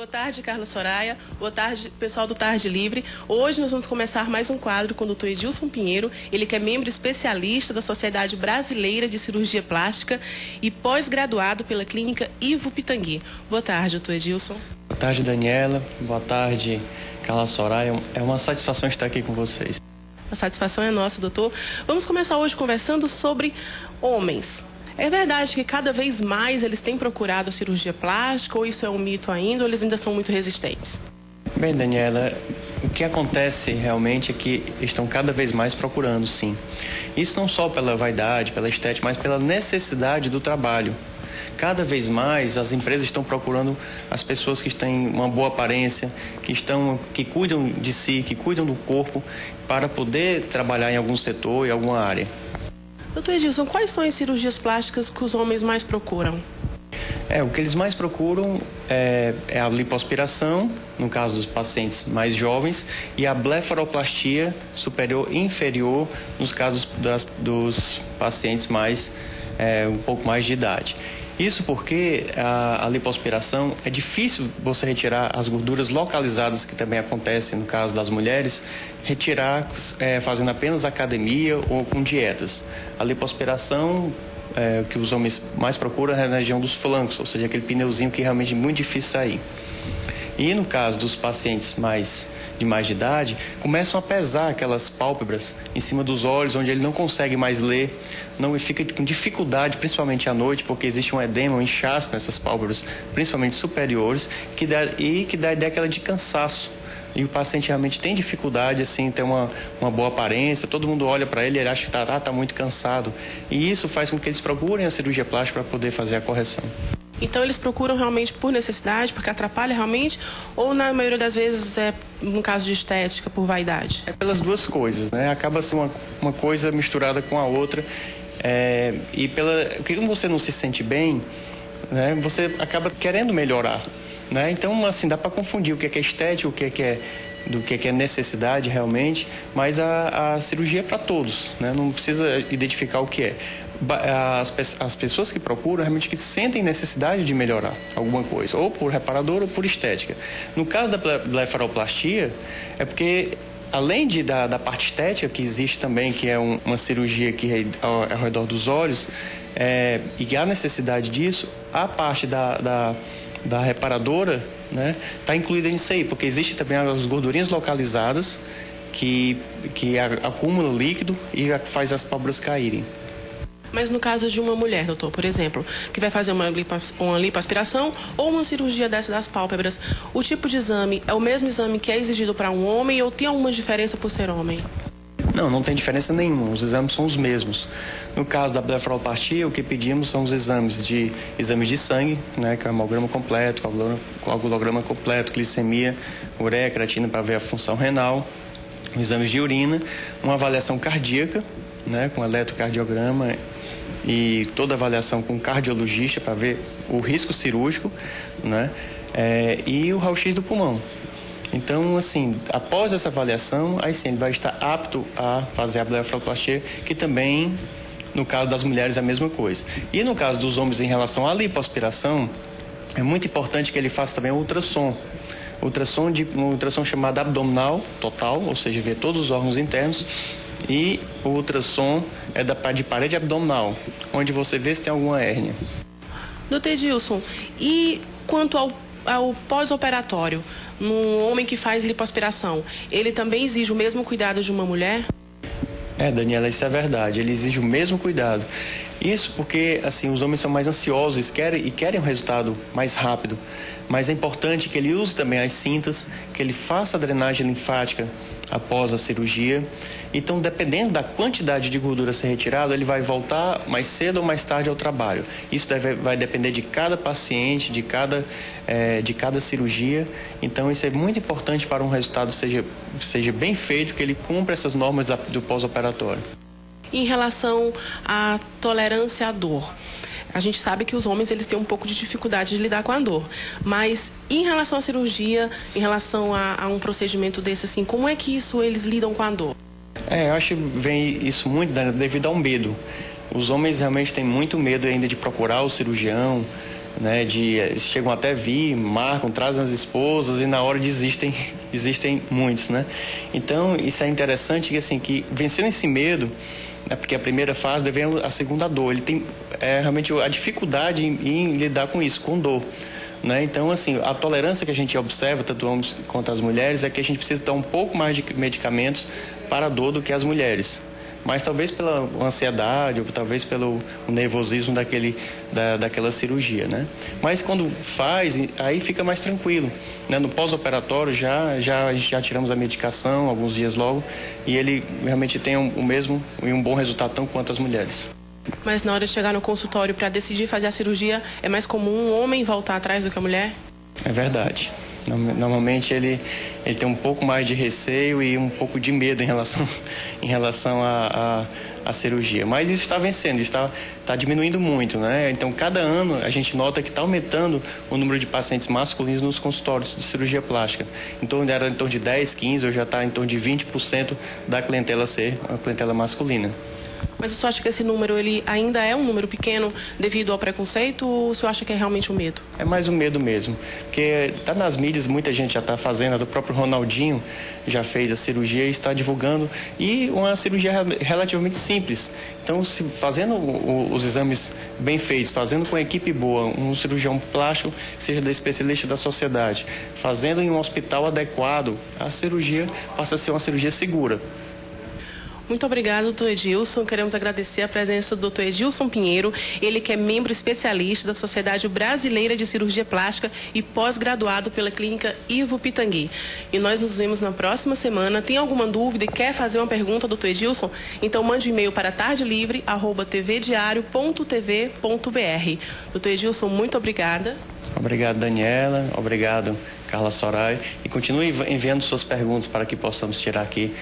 Boa tarde, Carla Soraya. Boa tarde, pessoal do Tarde Livre. Hoje nós vamos começar mais um quadro com o Dr. Edilson Pinheiro, ele que é membro especialista da Sociedade Brasileira de Cirurgia Plástica e pós-graduado pela Clínica Ivo Pitangui. Boa tarde, Dr. Edilson. Boa tarde, Daniela. Boa tarde, Carla Soraya. É uma satisfação estar aqui com vocês. A satisfação é nossa, doutor. Vamos começar hoje conversando sobre homens. É verdade que cada vez mais eles têm procurado a cirurgia plástica, ou isso é um mito ainda, ou eles ainda são muito resistentes? Bem, Daniela, o que acontece realmente é que estão cada vez mais procurando, sim. Isso não só pela vaidade, pela estética, mas pela necessidade do trabalho. Cada vez mais as empresas estão procurando as pessoas que têm uma boa aparência, que cuidam de si, que cuidam do corpo, para poder trabalhar em algum setor, em alguma área. Doutor Edilson, quais são as cirurgias plásticas que os homens mais procuram? O que eles mais procuram é a lipoaspiração, no caso dos pacientes mais jovens, e a blefaroplastia superior e inferior, nos casos dos pacientes um pouco mais de idade. Isso porque a lipoaspiração é difícil você retirar as gorduras localizadas, que também acontece no caso das mulheres, retirar fazendo apenas academia ou com dietas. A lipoaspiração, o que os homens mais procuram é na região dos flancos, ou seja, aquele pneuzinho que é realmente muito difícil sair. E no caso dos pacientes de mais idade, começam a pesar aquelas pálpebras em cima dos olhos, onde ele não consegue mais ler, não fica com dificuldade, principalmente à noite, porque existe um edema, um inchaço nessas pálpebras, principalmente superiores, que dá a ideia de cansaço. E o paciente realmente tem dificuldade, assim, ter uma boa aparência, todo mundo olha para ele, ele acha que está muito cansado. E isso faz com que eles procurem a cirurgia plástica para poder fazer a correção. Então eles procuram realmente por necessidade, porque atrapalha realmente, ou na maioria das vezes no caso de estética, por vaidade? É pelas duas coisas, né? Acaba sendo uma coisa misturada com a outra. Porque você não se sente bem, né? Você acaba querendo melhorar, né? Então, assim, dá para confundir o que é estética, do que é necessidade realmente, mas a cirurgia é para todos, né? Não precisa identificar o que é. As pessoas que procuram realmente que sentem necessidade de melhorar alguma coisa, ou por reparador ou por estética. No caso da blefaroplastia, é porque além da parte estética, que existe também, que é uma cirurgia que é ao redor dos olhos, e que há necessidade disso, a parte da reparadora, né, está incluída nisso aí, porque existe também as gordurinhas localizadas que acumulam líquido e faz as pálpebras caírem. Mas no caso de uma mulher, doutor, por exemplo, que vai fazer uma lipoaspiração ou uma cirurgia dessa das pálpebras, o tipo de exame é o mesmo exame que é exigido para um homem ou tem alguma diferença por ser homem? Não tem diferença nenhuma, os exames são os mesmos. No caso da blefaroplastia, o que pedimos são os exames de sangue, né, que é o hemograma completo, coagulograma completo, glicemia, ureia, creatina para ver a função renal, exames de urina, uma avaliação cardíaca, né, com eletrocardiograma e toda avaliação com cardiologista para ver o risco cirúrgico, né, e o raio-x do pulmão. Então, assim, após essa avaliação, aí sim ele vai estar apto a fazer a blefaroplastia, que também, no caso das mulheres, é a mesma coisa. E no caso dos homens, em relação à lipoaspiração, é muito importante que ele faça também o ultrassom. Um ultrassom chamado abdominal total, ou seja, ver todos os órgãos internos, e o ultrassom é de parede abdominal, onde você vê se tem alguma hérnia. Doutor Edilson, e quanto ao pós-operatório, num homem que faz lipoaspiração, ele também exige o mesmo cuidado de uma mulher? Daniela, isso é verdade, ele exige o mesmo cuidado. Isso porque, assim, os homens são mais ansiosos e querem um resultado mais rápido. Mas é importante que ele use também as cintas, que ele faça a drenagem linfática após a cirurgia. Então, dependendo da quantidade de gordura a ser retirada, ele vai voltar mais cedo ou mais tarde ao trabalho. Isso vai depender de cada paciente, de cada cirurgia. Então, isso é muito importante para um resultado seja bem feito, que ele cumpra essas normas do pós-operatório. Em relação à tolerância à dor, a gente sabe que os homens eles têm um pouco de dificuldade de lidar com a dor, mas em relação à cirurgia, em relação a um procedimento desse, assim, como é que eles lidam com a dor? Eu acho que vem isso muito devido ao medo. Os homens realmente têm muito medo ainda de procurar o cirurgião, né? Eles chegam até vir, marcam, trazem as esposas e na hora desistem muitos, né? Então, isso é interessante que, assim, que vencendo esse medo, né, porque a primeira fase vem a segunda dor. Ele tem realmente a dificuldade em lidar com isso, com dor. Né? Então, assim, a tolerância que a gente observa, tanto homens quanto as mulheres, é que a gente precisa dar um pouco mais de medicamentos para a dor do que as mulheres. Mas talvez pela ansiedade ou talvez pelo nervosismo daquela cirurgia, né? Mas quando faz, aí fica mais tranquilo, né? No pós-operatório já tiramos a medicação alguns dias logo e ele realmente tem o mesmo e um bom resultado tão quanto as mulheres. Mas na hora de chegar no consultório para decidir fazer a cirurgia, é mais comum um homem voltar atrás do que a mulher? É verdade. Normalmente ele tem um pouco mais de receio e um pouco de medo em relação à cirurgia. Mas isso está vencendo, está diminuindo muito, né? Então, cada ano a gente nota que está aumentando o número de pacientes masculinos nos consultórios de cirurgia plástica. Então, era em torno de 10, 15, hoje já está em torno de 20% da clientela ser uma clientela masculina. Mas o senhor acha que esse número ele ainda é um número pequeno devido ao preconceito ou o senhor acha que é realmente um medo? É mais um medo mesmo, porque está nas mídias, muita gente já está fazendo, o próprio Ronaldinho já fez a cirurgia e está divulgando, e uma cirurgia relativamente simples. Então, fazendo os exames bem feitos, fazendo com a equipe boa, um cirurgião plástico que seja da especialista da sociedade, fazendo em um hospital adequado, a cirurgia passa a ser uma cirurgia segura. Muito obrigada, doutor Edilson. Queremos agradecer a presença do doutor Edilson Pinheiro, ele que é membro especialista da Sociedade Brasileira de Cirurgia Plástica e pós-graduado pela Clínica Ivo Pitangui. E nós nos vemos na próxima semana. Tem alguma dúvida e quer fazer uma pergunta ao doutor Edilson? Então mande um e-mail para tardelivre@tvdiario.tv.br. Doutor Edilson, muito obrigada. Obrigado, Daniela. Obrigado, Carla Soraya. E continue enviando suas perguntas para que possamos tirar aqui